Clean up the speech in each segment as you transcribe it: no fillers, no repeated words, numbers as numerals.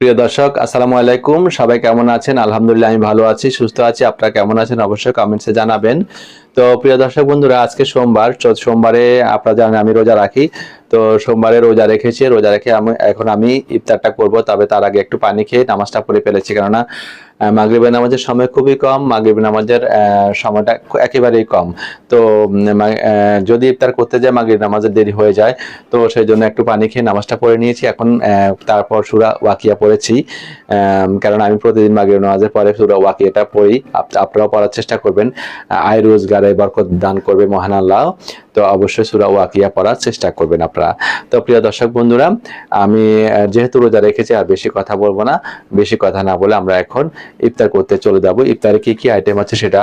প্রিয় দর্শক, আসসালামু আলাইকুম। সবাই কেমন আছেন? আলহামদুলিল্লাহ, আমি ভালো আছি, সুস্থ আছি। আপনারা কেমন আছেন অবশ্যই কমেন্টসে জানাবেন। তো প্রিয় দর্শক বন্ধুরা, আজকে সোমবার। সোমবারে আপনারা জানেন আমি রোজা রাখি। তো সোমবারে রোজা রেখেছি, রোজা রেখে এখন আমি ইফতারটা করব। তবে তার আগে একটু পানি খেয়ে নামাজটা পড়ে ফেলেছি, কেননা মাগরিবের নামাজের সময় খুবই কম, মাগরিবের নামাজের সময়টা একেবারেই কম। তো যদি ইফতার করতে যায় মাগরিব নামাজের দেরি হয়ে যায়, তো সেই জন্য একটু পানি খেয়ে নামাজটা পড়ে নিয়েছি। এখন তারপর সূরা ওয়াকিয়া পড়েছি, কারণ আমি প্রতিদিন মাগরিব নামাজের পরে সূরা ওয়াকিয়াটা পড়ি। আপনারাও পড়ার চেষ্টা করবেন। আয় রোজগারে বরকত দান করবে মহান আল্লাহ। তো অবশ্যই সূরা ওয়াকিয়া পড়ার চেষ্টা করবেন আপনারা। তো প্রিয় দর্শক বন্ধুরা, আমি যেহেতু রোজা রেখেছি আর বেশি কথা বলবো না। বেশি কথা না বলে আমরা এখন ইফতার করতে চলে যাব। ইফতারে কি কি আইটেম আছে সেটা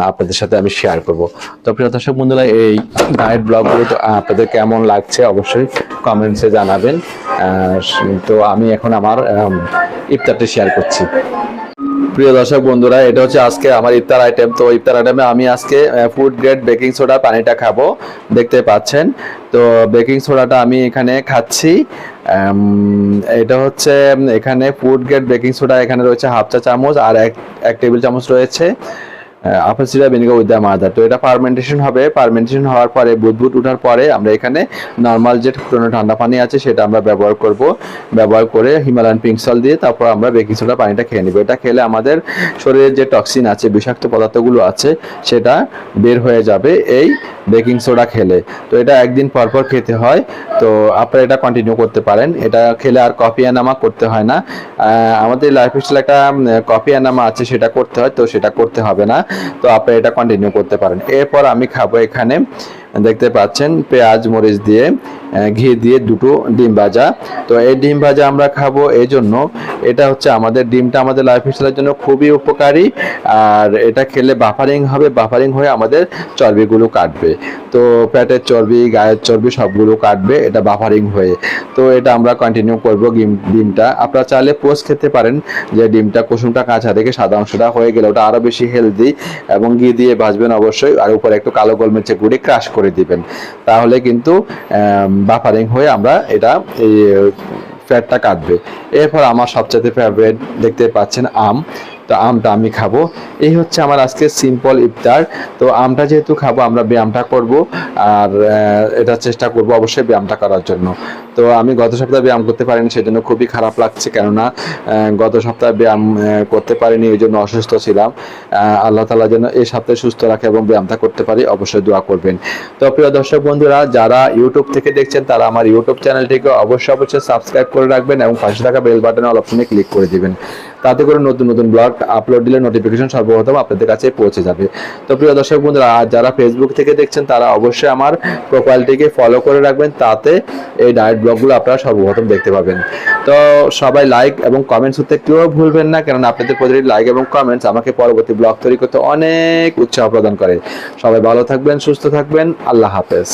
আপনাদের সাথে আমি শেয়ার করব। তো প্রিয় দর্শক বন্ধুরা, এই ডায়েট ব্লগগুলো তো আপনাদের কেমন লাগছে অবশ্যই কমেন্টসে জানাবেন। তো আমি এখন আমার ইফতারটা শেয়ার করছি। প্রিয় দর্শক বন্ধুরা, এটা হচ্ছে আজকে আমার ইফতার আইটেম। তো ইফতার আইটেমে আমি আজকে ফুড গ্রেড বেকিং সোডা পানিটা খাবো, দেখতে পাচ্ছেন। তো বেকিং সোডাটা আমি এখানে খাচ্ছি। এটা হচ্ছে এখানে ফুড গ্রেড বেকিং সোডা, এখানে রয়েছে হাফ চা চামচ, আর এক টেবিল চামচ রয়েছে apple cider vinegar with the mother. তো এটা ফার্মেন্টেশন হবে। ফার্মেন্টেশন হওয়ার পরে বুদবুদ ওঠার পরে আমরা এখানে নর্মাল যে ফুটানো ঠান্ডা পানি আছে সেটা আমরা ব্যবহার করব। ব্যবহার করে হিমালয়ান পিঙ্ক সল্ট দিয়ে তারপর আমরা বেকিং সোডা পানিটা খেয়ে নিব। এটা খেলে আমাদের শরীরে যে টক্সিন আছে, বিষাক্ত পদার্থগুলো আছে, সেটা বের হয়ে যাবে এই বেকিং সোডা খেলে। তো এটা একদিন পর পর খেতে হয়। তো আপনারা এটা কন্টিনিউ করতে পারেন। এটা খেলে আর কফি আনামা করতে হয় না। আমাদের লাইফস্টাইল একটা কফি আনামা আছে, সেটা করতে হয়, তো সেটা করতে হবে না। তো আপনি এটা কন্টিনিউ করতে পারেন। এরপর আমি খাবো, এখানে দেখতে পাচ্ছেন পেঁয়াজ মরিচ দিয়ে ঘি দিয়ে দুটো ডিম ভাজা। তো এই ডিম ভাজা আমরা খাবো এই জন্য, এটা হচ্ছে আমাদের ডিমটা আমাদের লাইফস্টাইলের জন্য খুবই উপকারী। আর এটা খেলে বাফারিং হবে, বাফারিং হয়ে আমাদের চর্বিগুলো কাটবে। তো পেটের চর্বি, গায়ের চর্বি সবগুলো কাটবে এটা বাফারিং হয়ে। তো এটা আমরা কন্টিনিউ করবো। ডিমটা আপনারা চাইলে পোস্ট খেতে পারেন, যে ডিমটা কুসুমটা কাঁচা রেখে সাদা অংশটা হয়ে গেলে ওটা আরো বেশি হেলদি। এবং ঘি দিয়ে ভাজবেন অবশ্যই, আর উপরে একটু কালো গোলমরিচের গুঁড়ি ক্রাশ করে দিবেন, তাহলে কিন্তু বাফারিং হয়ে আমরা এটা এই ফ্যাটটা কাটবে। এরপর আমার সবচেয়ে ফেভারিট দেখতে পাচ্ছেন আম। তো আমটা আমি খাবো। এই হচ্ছে আমার আজকে সিম্পল ইফতার। তো আমটা যেহেতু খাবো, আমরা ব্যায়ামটা করব, আর এটা চেষ্টা করব অবশ্যই ব্যায়ামটা করার জন্য। তো আমি গত সপ্তাহে ব্যায়াম করতে পারিনি, সেজন্য খুবই খারাপ লাগছে, কেননা গত সপ্তাহে ব্যায়াম করতে পারিনি, ওই জন্য অসুস্থ ছিলাম। আল্লাহ তাআলা যেন এই সপ্তাহে সুস্থ রাখে এবং ব্যায়ামটা করতে পারি, অবশ্যই দোয়া করবেন। তো প্রিয় দর্শক বন্ধুরা, যারা ইউটিউব থেকে দেখছেন তারা আমার ইউটিউব চ্যানেলটিকে অবশ্যই সাবস্ক্রাইব করে রাখবেন এবং পাশে থাকা বেল বাটনে অল অপশনে ক্লিক করে দিবেন। তাতে করে নতুন নতুন ব্লগ আপলোড দিলে নোটিফিকেশন সর্বপ্রথম আপনাদের কাছে পৌঁছে যাবে। তো প্রিয় দর্শক বন্ধুরা, আর যারা ফেসবুক থেকে দেখছেন তারা অবশ্যই আমার প্রোফাইলটিকে ফলো করে রাখবেন, তাতে এই ডায়েট ব্লগগুলো আপনারা সর্বপ্রথম দেখতে পাবেন। তো সবাই লাইক এবং কমেন্টস করতে কেউ ভুলবেন না, কারণ আপনাদের প্রতিটি লাইক এবং কমেন্টস আমাকে পরবর্তী ব্লগ তৈরি করতে অনেক উৎসাহ প্রদান করে। সবাই ভালো থাকবেন, সুস্থ থাকবেন। আল্লাহ হাফেজ।